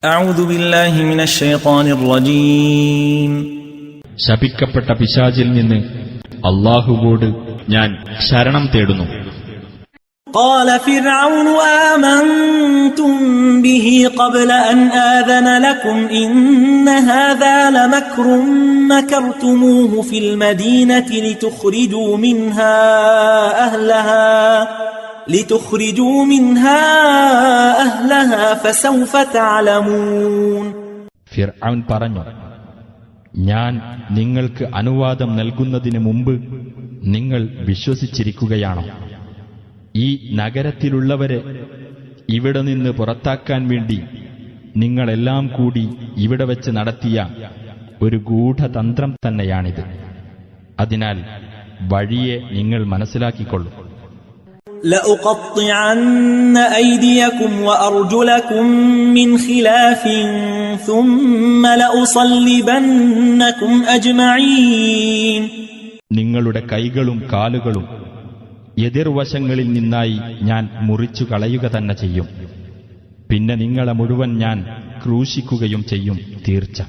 أعوذ بالله من الشيطان الرجيم ശപിക്കപ്പെട്ട പിശാചിൽ നിന്ന് അല്ലാഹുവോട് ഞാൻ ശരണം തേടുന്നു. قال فرعون آمنتم به قبل أن آذن لكم إن هذا لمكر مكرتموه في المدينة لتخرجوا منها أهلها فسوف تعلمون. ഫിർഔൻ പറഞ്ഞു, ഞാൻ നിങ്ങൾക്ക് അനുവാദം നൽകുന്നതിന് മുമ്പ് നിങ്ങൾ വിശ്വസിച്ചിരിക്കുകയാണോ? ഈ നഗരത്തിലുള്ളവരെ ഇവിടെ നിന്ന് പുറത്താക്കാൻ വേണ്ടി നിങ്ങളെല്ലാം കൂടി ഇവിടെ വെച്ച് നടത്തിയ ഒരു ഗൂഢതന്ത്രം തന്നെയാണിത്. അതിനാൽ വഴിയെ നിങ്ങൾ മനസ്സിലാക്കിക്കൊള്ളൂ. لأقطعن أيديكم وأرجلكم من خلاف ثم لأصلبنكم أجمعين. നിങ്ങളുടെ കൈകളും കാലുകളും എതിർവശങ്ങളിൽ നിന്നായി ഞാൻ മുറിച്ചു കളയുക തന്നെ ചെയ്യും. പിന്നെ നിങ്ങളെ മുഴുവൻ ഞാൻ ക്രൂശിക്കുകയും ചെയ്യും തീർച്ച.